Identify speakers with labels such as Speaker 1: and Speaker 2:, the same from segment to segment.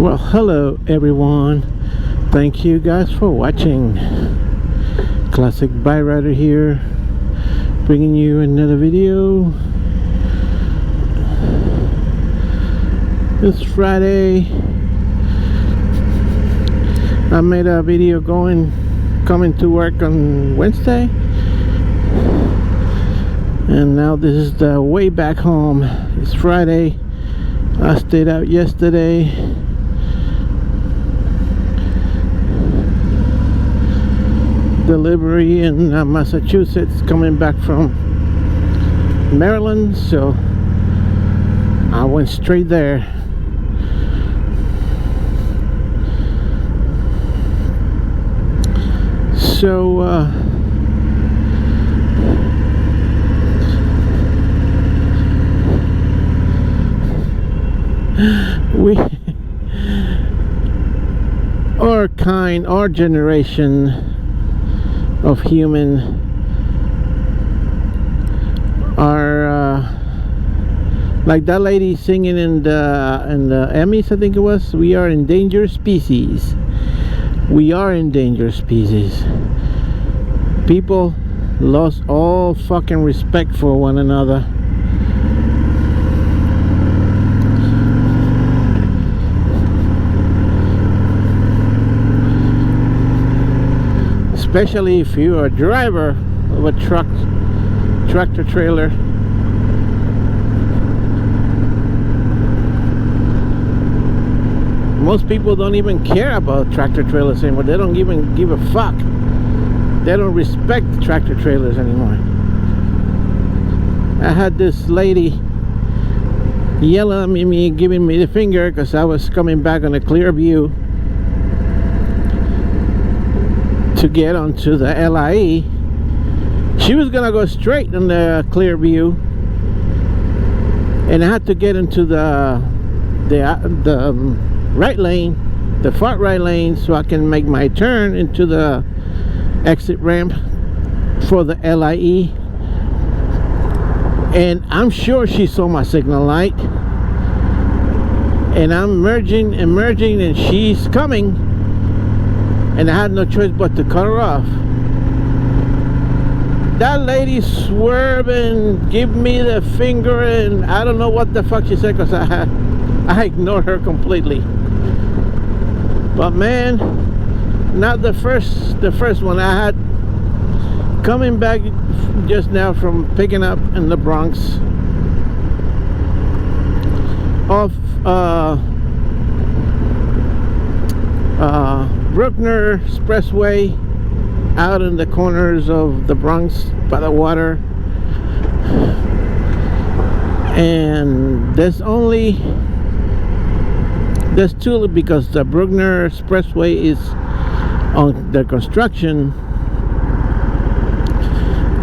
Speaker 1: Well, hello everyone. Thank you guys for watching. Classic Bike Rider here, bringing you another video. It's Friday. I made a video coming to work on Wednesday, and now this is the way back home. It's Friday. I stayed out yesterday. Delivery in Massachusetts, coming back from Maryland, so I went straight there. So we our generation of human are like that lady singing in the Emmys, I think it was. We are endangered species. We are endangered species. People lost all fucking respect for one another. Especially if you're a driver of a tractor trailer. Most people don't even care about tractor trailers anymore. They don't even give a fuck. They don't respect tractor trailers anymore. I had this lady yelling at me, giving me the finger because I was coming back on a clear view to get onto the LIE. She was gonna go straight on the clear view, and I had to get into the right lane, the far right lane, so I can make my turn into the exit ramp for the LIE. And I'm sure she saw my signal light, and I'm merging, and she's coming, and I had no choice but to cut her off. That lady swerving, give me the finger, and I don't know what the fuck she said, because I ignored her completely. But man, not the first one. I had coming back just now from picking up in the Bronx off Bruckner Expressway, out in the corners of the Bronx by the water. And there's two, because the Bruckner Expressway is on the construction.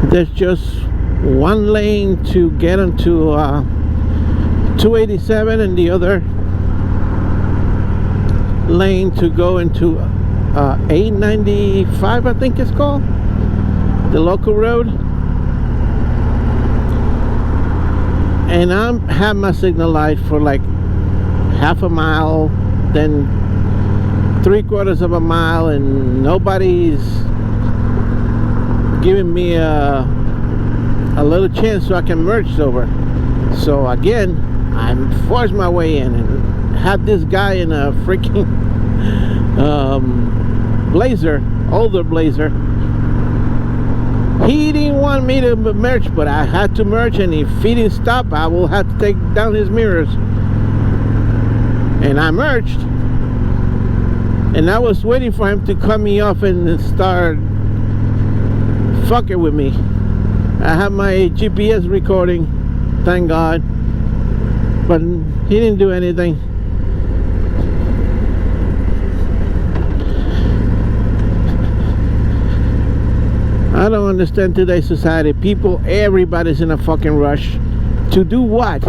Speaker 1: There's just one lane to get into 287, and the other lane to go into 895, I think it's called, the local road. And I have my signal light for like half a mile, then 3/4 of a mile, and nobody's giving me a little chance so I can merge over. So again, I forced my way in and had this guy in a freaking Blazer, older Blazer. He didn't want me to merge, but I had to merge, and if he didn't stop, I will have to take down his mirrors. And I merged, and I was waiting for him to cut me off and start fucking with me. I have my GPS recording, thank God, but he didn't do anything. I don't understand today's society. People, everybody's in a fucking rush. To do what?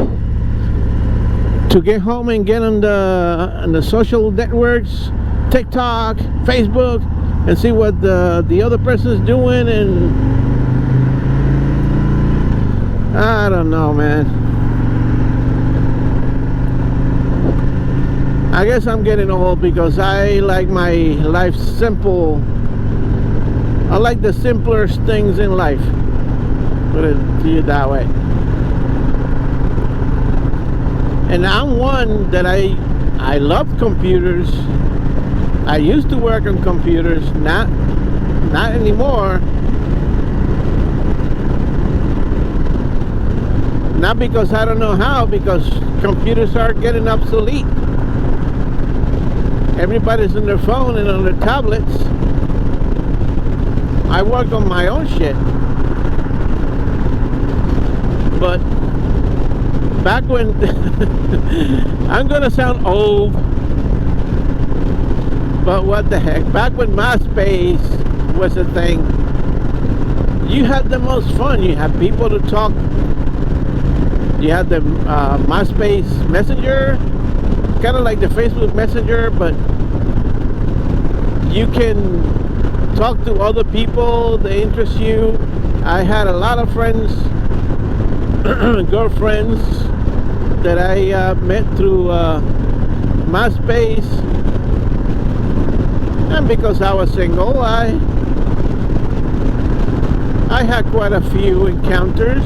Speaker 1: To get home and get on the social networks, TikTok, Facebook, and see what the other person's doing, and I don't know, man. I guess I'm getting old because I like my life simple. I like the simplest things in life. Put it to you that way. And I'm one that I love computers. I used to work on computers, not anymore. Not because I don't know how, because computers are getting obsolete. Everybody's on their phone and on their tablets. I work on my own shit. But back when I'm gonna sound old, but what the heck, back when MySpace was a thing, you had the most fun. You had people to talk. You had the MySpace Messenger, kind of like the Facebook Messenger, but you can talk to other people that interest you. I had a lot of friends, girlfriends, that I met through MySpace. And because I was single, I had quite a few encounters.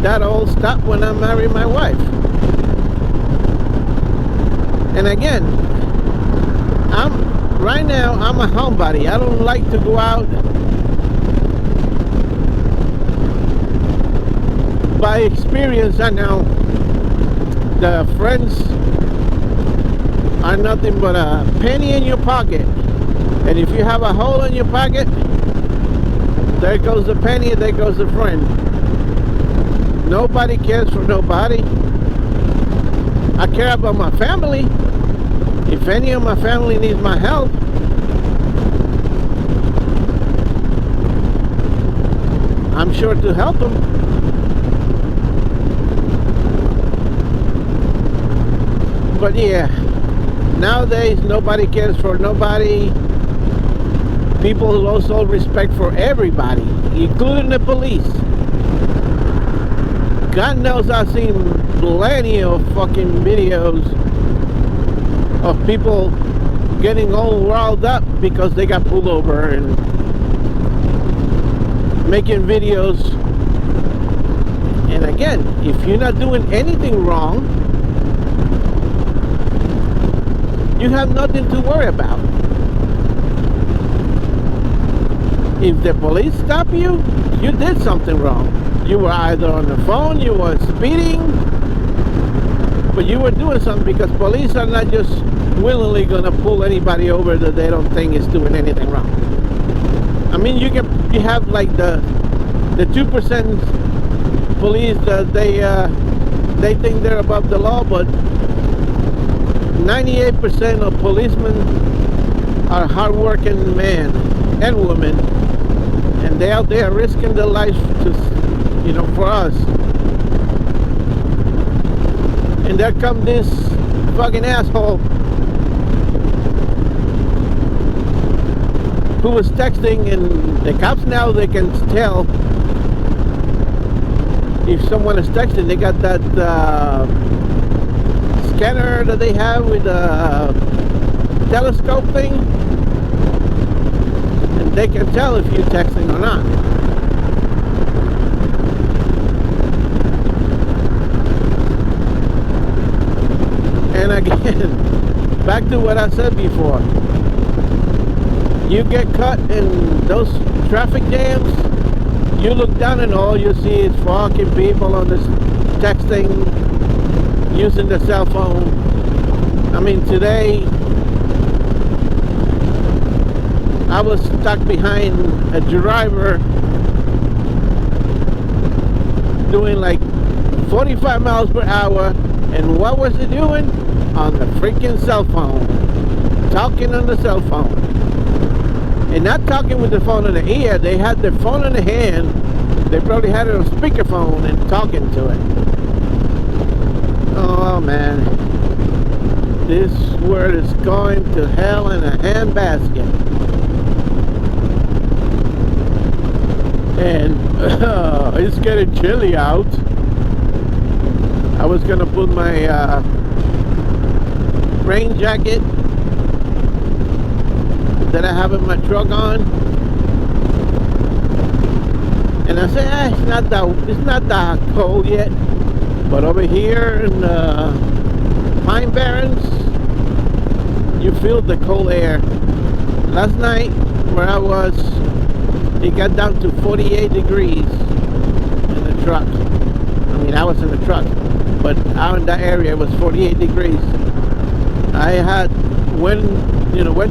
Speaker 1: That all stopped when I married my wife. And again, right now I'm a homebody. I don't like to go out. By experience, I know the friends are nothing but a penny in your pocket. And if you have a hole in your pocket, there goes the penny, there goes the friend. Nobody cares for nobody. I care about my family. If any of my family needs my help, I'm sure to help them. But yeah, nowadays nobody cares for nobody. People lose all respect for everybody, including the police. God knows I've seen plenty of fucking videos of people getting all riled up because they got pulled over and making videos. And again, if you're not doing anything wrong, you have nothing to worry about. If the police stop you, you did something wrong. You were either on the phone, you were speeding, but you were doing something, because police are not just willingly gonna pull anybody over that they don't think is doing anything wrong. I mean, you have like the 2% police that they think they're above the law, but 98% of policemen are hardworking men and women, and they out there risking their lives to, you know, for us. And there come this fucking asshole who was texting, and the cops now, they can tell if someone is texting. They got that scanner that they have with a telescope thing, and they can tell if you're texting or not. And again, back to what I said before, you get caught in those traffic jams, you look down and all you see is fucking people on this texting, using the cell phone. I mean, today I was stuck behind a driver doing like 45 miles per hour, and what was he doing? On the freaking cell phone, talking on the cell phone. And not talking with the phone in the ear, they had their phone in the hand, they probably had it on speakerphone and talking to it. Oh man, this world is going to hell in a handbasket. and it's getting chilly out. I was gonna put my rain jacket that I have in my truck on, and I say, it's not that cold yet. But over here in Pine Barrens, you feel the cold air. Last night, where I was, it got down to 48 degrees in the truck. I mean, I was in the truck, but out in that area it was 48 degrees. I had went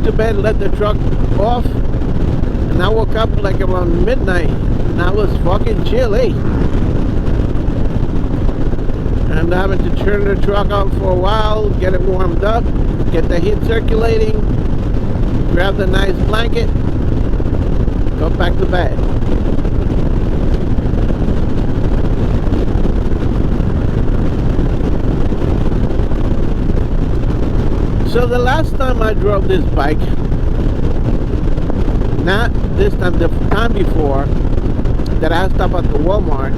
Speaker 1: to bed, let the truck off, and I woke up like around midnight, and I was fucking chilly. And I'm having to turn the truck on for a while, get it warmed up, get the heat circulating, grab the nice blanket, go back to bed. So the last time I drove this bike, not this time, the time before, that I stopped at the Walmart,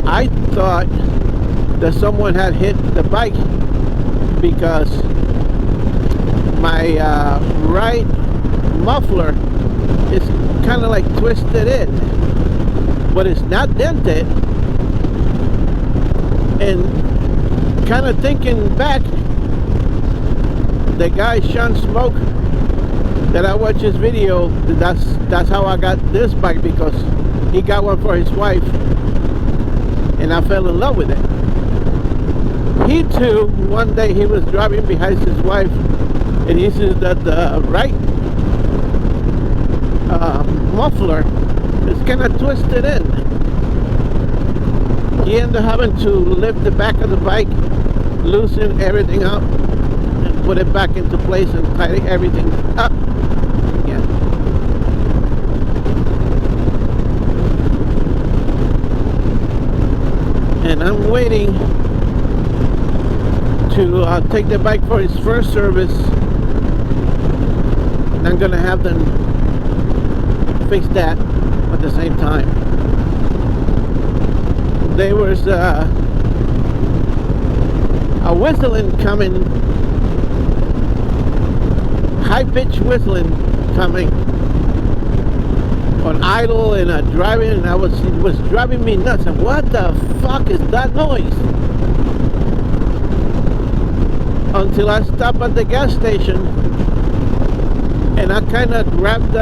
Speaker 1: I thought that someone had hit the bike because my right muffler is kind of like twisted in, but it's not dented. And kind of thinking back, the guy Sean Smoke that I watched his video, that's how I got this bike, because he got one for his wife and I fell in love with it. He too, one day he was driving behind his wife and he says that the right muffler is kind of twisted in. He ended up having to lift the back of the bike, loosen everything up, and put it back into place and tighten everything up again. And I'm waiting to take the bike for its first service, and I'm gonna have them fix that at the same time. There was a whistling coming, high-pitched whistling coming on idle and driving, and it was driving me nuts. And what the fuck is that noise? Until I stopped at the gas station and I kind of grabbed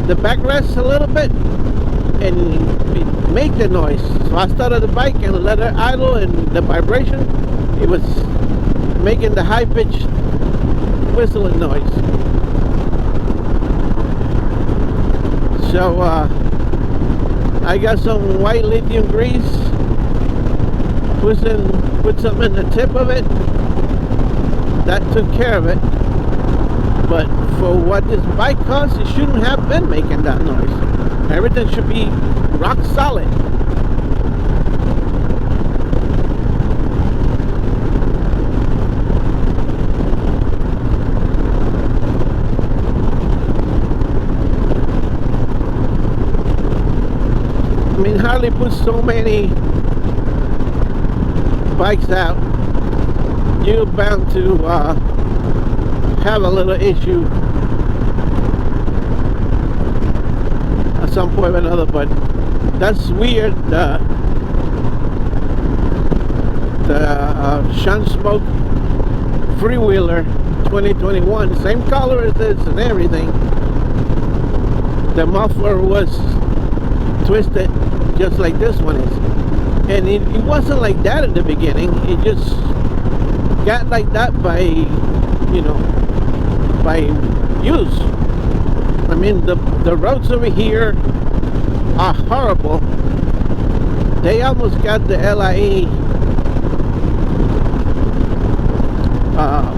Speaker 1: the backrest a little bit and it made the noise. So I started the bike and let it idle, and the vibration, it was making the high-pitched whistling noise. So I got some white lithium grease, put some in the tip of it. That took care of it. But for what this bike costs, it shouldn't have been making that noise. Everything should be rock solid. I mean, Harley puts so many bikes out, you're bound to have a little issue at some point or another. But that's weird. The Sean Smoke Freewheeler 2021, same color as this and everything, the muffler was twisted just like this one is. And it wasn't like that in the beginning. It just got like that by, by use. I mean, the roads over here are horrible. They almost got the LIE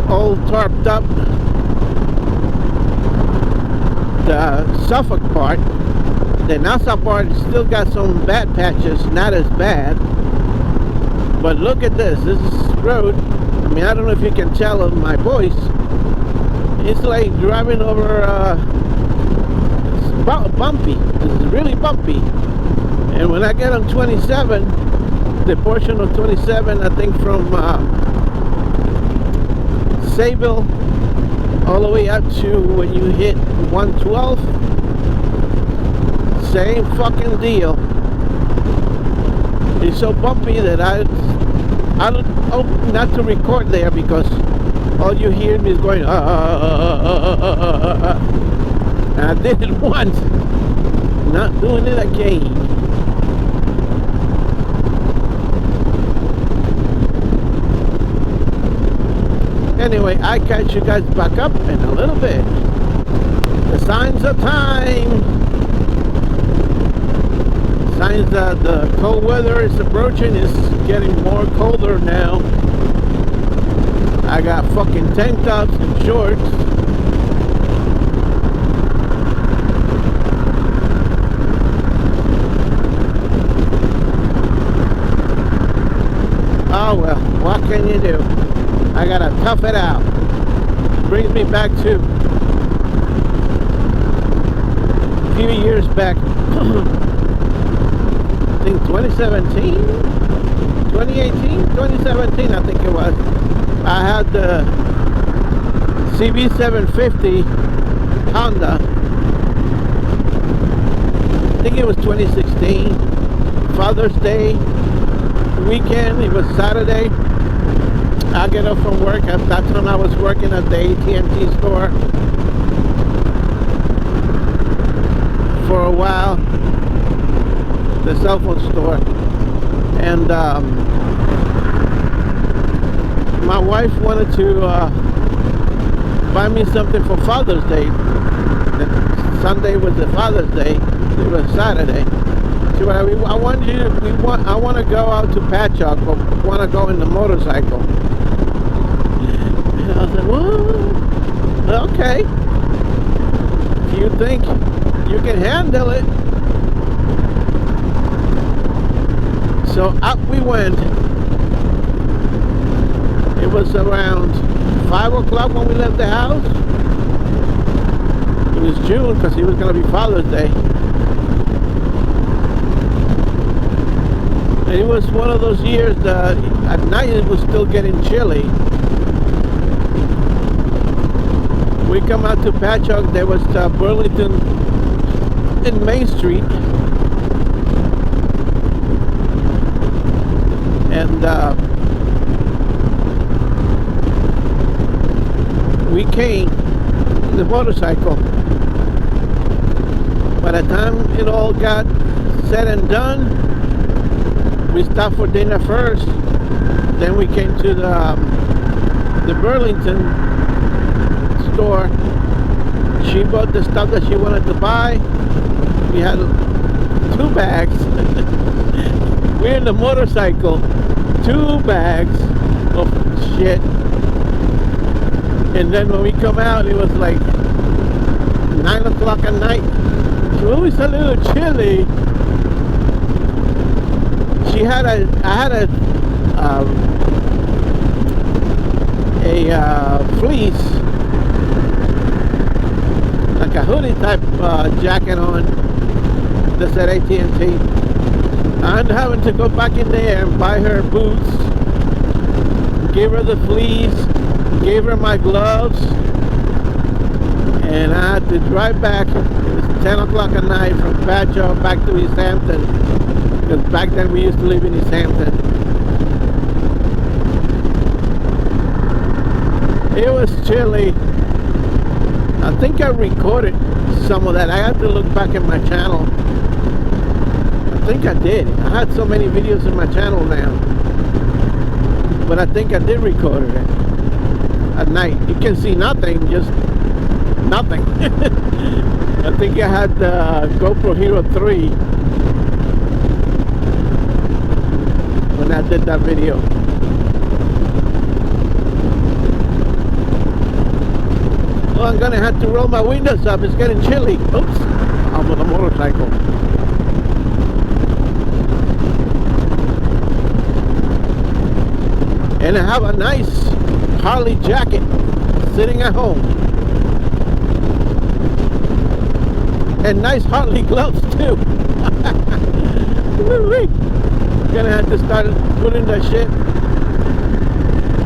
Speaker 1: all tarped up. The Suffolk part, the Nassau part, still got some bad patches, not as bad. But look at this road. I mean, I don't know if you can tell of my voice. It's like driving over it's bumpy. It's really bumpy. And when I get on 27, the portion of 27, I think from Sayville all the way up to when you hit 112, same fucking deal. It's so bumpy that I don't hope not to record there, because all you hear me is going and I did it once, not doing it again. Anyway, I catch you guys back up in a little bit. The signs of time. Signs that the cold weather is approaching. It's getting more colder now. I got fucking tank tops and shorts. Oh well, what can you do? I gotta tough it out. Brings me back to a few years back. I think 2017, 2018, 2017 I think it was. I had the CB750 Honda. I think it was 2016. Father's Day weekend, it was Saturday. I get up from work. At that time I was working at the AT&T store for a while, the cell phone store, and my wife wanted to buy me something for Father's Day. Sunday was the Father's Day. It was Saturday. She said, I want to go out to Patchogue, but want to go in the motorcycle. And I said, well, okay. If you think you can handle it. So up we went. It was around 5 o'clock when we left the house. It was June, because it was going to be Father's Day. And it was one of those years that at night it was still getting chilly. We come out to Patchogue. There was Burlington in Main Street. And we came in the motorcycle. By the time it all got said and done, we stopped for dinner first. Then we came to the Burlington store. She bought the stuff that she wanted to buy. We had 2 bags. We're in the motorcycle. 2 bags of shit. And then when we come out, it was like 9 o'clock at night. It was a little chilly. I had a fleece, like a hoodie type jacket on that said AT&T. I'm having to go back in there and buy her boots, give her the fleece, gave her my gloves, and I had to drive back. It was 10 o'clock at night from Patchogue back to East Hampton, because back then we used to live in East Hampton. It was chilly. I think I recorded some of that. I have to look back at my channel. I think I did. I had so many videos in my channel now, but I think I did record it at night. You can see nothing, just nothing. I think I had the GoPro Hero 3 when I did that video. Well, I'm gonna have to roll my windows up. It's getting chilly. Oops, I'm on a motorcycle. And I have a nice Harley jacket sitting at home. And nice Harley gloves too. Gonna have to start putting that shit.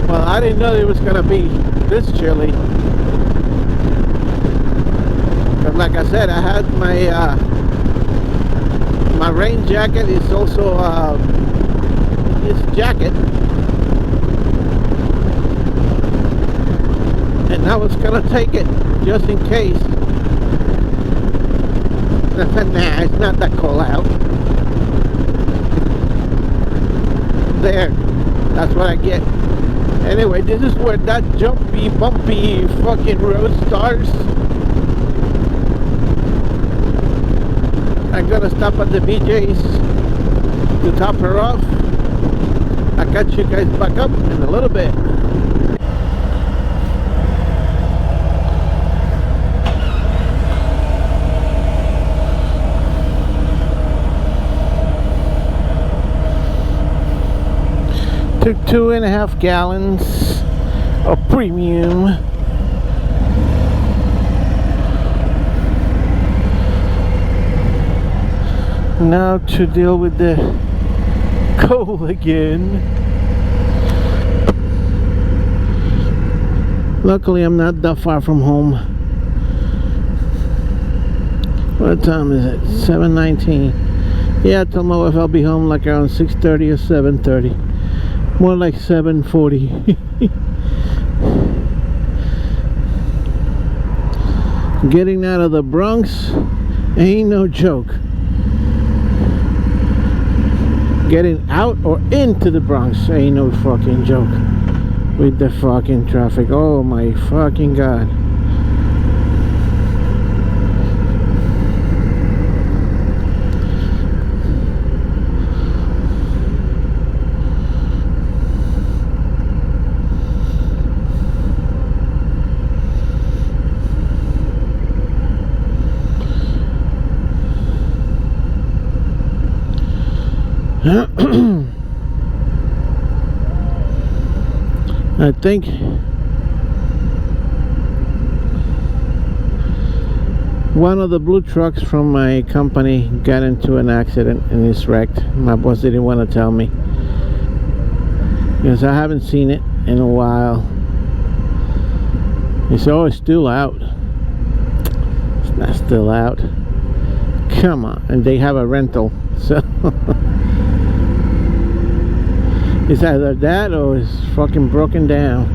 Speaker 1: Well, I didn't know it was gonna be this chilly. But like I said, I had my rain jacket is also this jacket, and I was gonna take it just in case. Nah, it's not that cold out. There, that's what I get. Anyway, this is where that jumpy, bumpy fucking road starts. I'm gonna stop at the BJ's to top her off. I'll catch you guys back up in a little bit. Took 2.5 gallons of premium. Now to deal with the cold again. Luckily I'm not that far from home. What time is it? 7:19. Yeah, I told my wife I'll be home like around 6:30 or 7:30. More like 7:40. Getting out of the Bronx ain't no joke. Getting out or into the Bronx ain't no fucking joke. With the fucking traffic. Oh my fucking god. I think one of the blue trucks from my company got into an accident and is wrecked. My boss didn't want to tell me because I haven't seen it in a while. He said, oh, it's still out. It's not still out. Come on. And they have a rental, so it's either that or it's fucking broken down.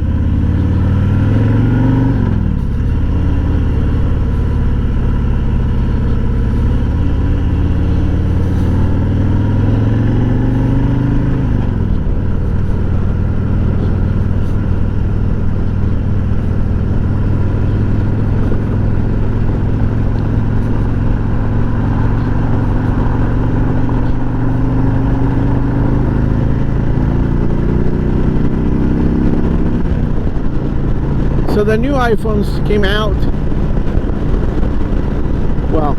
Speaker 1: So the new iPhones came out. Well,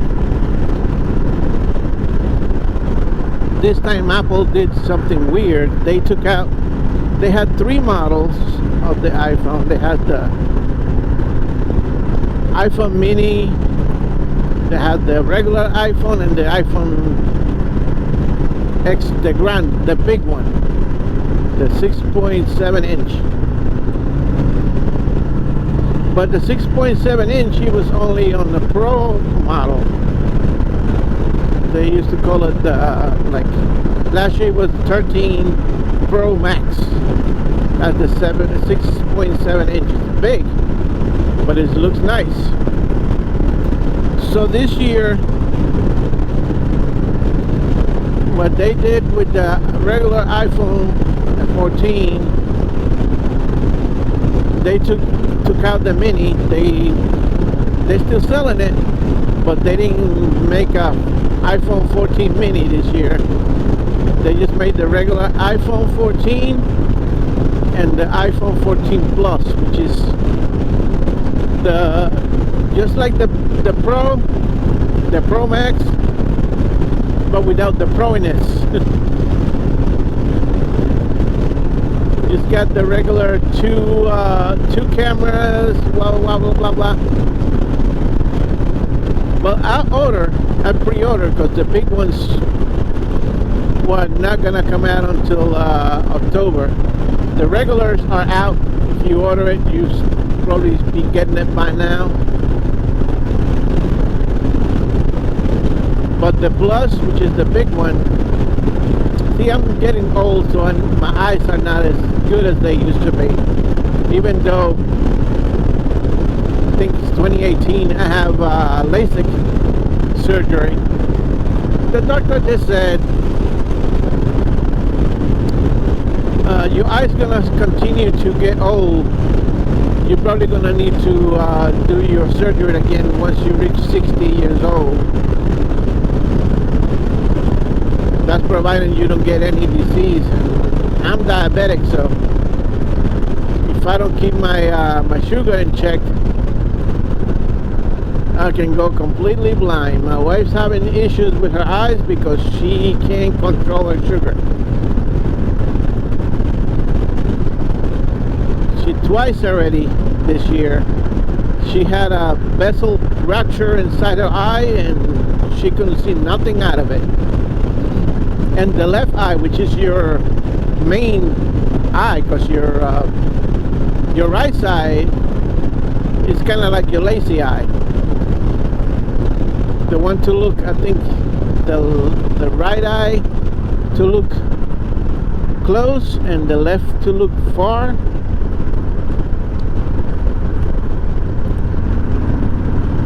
Speaker 1: this time Apple did something weird. They took out, they had 3 models of the iPhone. They had the iPhone mini, they had the regular iPhone, and the iPhone X, the big one, the 6.7 inch. But the 6.7 inch, it was only on the Pro model. They used to call it like last year it was 13 Pro Max. That's the 6.7 inch. It's big, but it looks nice. So this year, what they did with the regular iPhone 14, they took out the mini. They're still selling it, but they didn't make a iPhone 14 mini this year. They just made the regular iPhone 14 and the iPhone 14 Plus, which is the just like the Pro Max, but without the Pro-ness. Just got the regular two cameras, blah blah blah blah blah. Well, I pre-order because the big ones were not gonna come out until October. The regulars are out. If you order it, you probably be getting it by now. But the Plus, which is the big one, see, I'm getting old, so my eyes are not as good as they used to be. Even though I think it's 2018, I have LASIK surgery. The doctor just said, your eyes gonna continue to get old. You're probably gonna need to do your surgery again once you reach 60 years old. That's provided you don't get any disease. I'm diabetic, so if I don't keep my my sugar in check, I can go completely blind. My wife's having issues with her eyes because she can't control her sugar. She twice already this year, she had a vessel rupture inside her eye and she couldn't see nothing out of it. And the left eye, which is your main eye, because your right side is kind of like your lazy eye. The one to look, I think, the right eye to look close and the left to look far.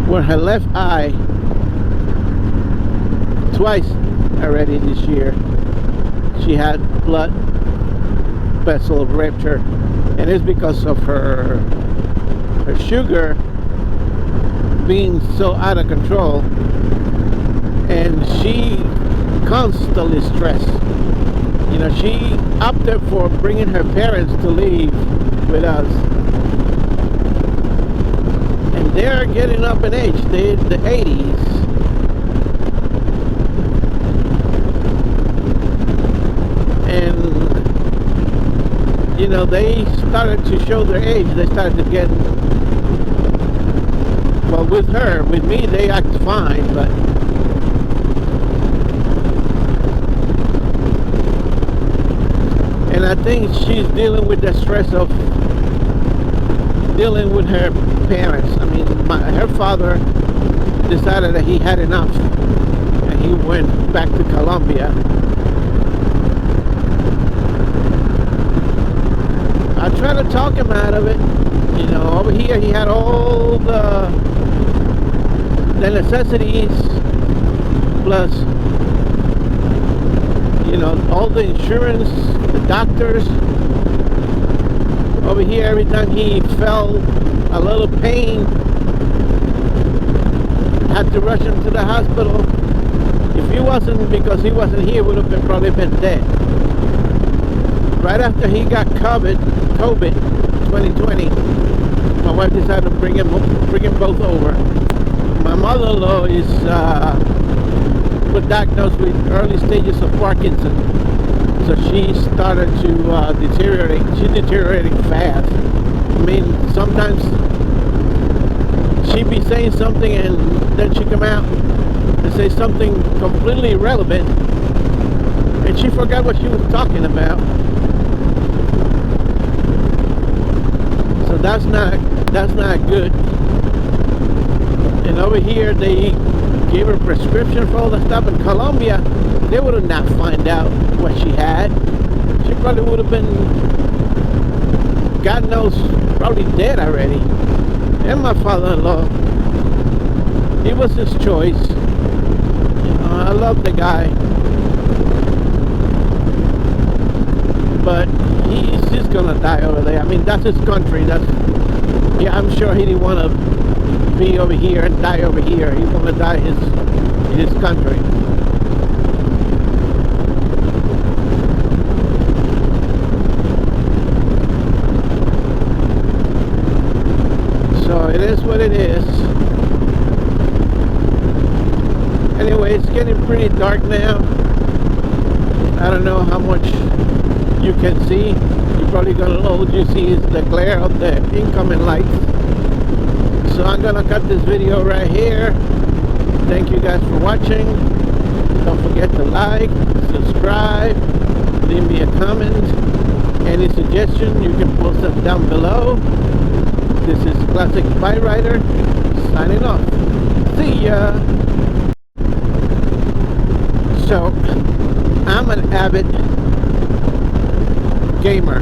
Speaker 1: Where her left eye, twice already this year, she had blood vessel rupture, and it's because of her sugar being so out of control, and she constantly stressed. You know, she opted for bringing her parents to live with us, and they're getting up in age. They're in the 80s. You know, they started to show their age. They started to get, well, with her, with me, they act fine, but and I think she's dealing with the stress of dealing with her parents. I mean, her father decided that he had enough, and he went back to Colombia. I tried to talk him out of it. You know, over here he had all the necessities, plus, you know, all the insurance, the doctors. Over here, every time he felt a little pain, had to rush him to the hospital. If he wasn't, because he wasn't here, would have probably been dead. Right after he got COVID 2020, my wife decided to bring him both over. My mother-in-law was diagnosed with early stages of Parkinson's, so she started to deteriorate. She's deteriorating fast. I mean, sometimes she'd be saying something and then she'd come out and say something completely irrelevant, and she forgot what she was talking about. So that's not good. And over here they gave her a prescription for all the stuff. In Colombia, they would have not find out what she had. She probably would have been, God knows, probably dead already. And my father-in-law, he was his choice. You know, I love the guy, but he's just gonna die over there. I mean, that's his country. Yeah, I'm sure he didn't want to be over here and die over here. He's gonna die in his country. So it is what it is. Anyway, it's getting pretty dark now. I don't know how much you can see. You're probably gonna, all you see is the glare of the incoming lights. So I'm gonna cut this video right here. Thank you guys for watching. Don't forget to like, subscribe, leave me a comment. Any suggestion, you can post them down below. This is Classic Bike Rider signing off. See ya! So, I'm an avid gamer.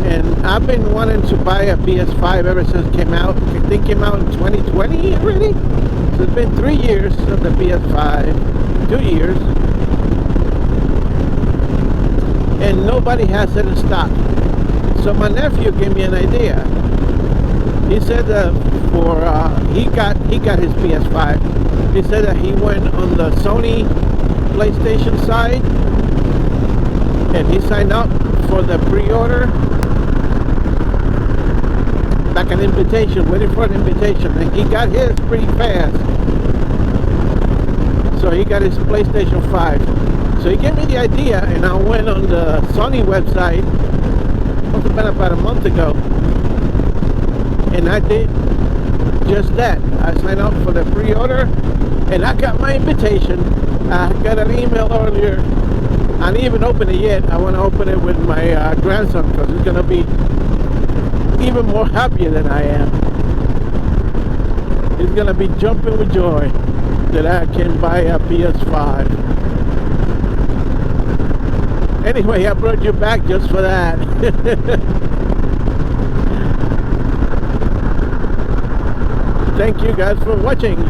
Speaker 1: And I've been wanting to buy a PS5 ever since it came out. I think it came out in 2020 already. So it's been 3 years of the PS5. 2 years. And nobody has it in stock. So my nephew gave me an idea. He said that he got his PS5. He said that he went on the Sony PlayStation side and he signed up for the pre-order, like an invitation, waiting for an invitation, and he got his pretty fast. So he got his PlayStation 5. So he gave me the idea, and I went on the Sony website, must have been about a month ago, and I did just that. I signed up for the pre-order, and I got my invitation. I got an email earlier. I didn't even open it yet. I want to open it with my grandson, because he's going to be even more happier than I am. He's going to be jumping with joy that I can buy a PS5. Anyway, I brought you back just for that. Thank you guys for watching.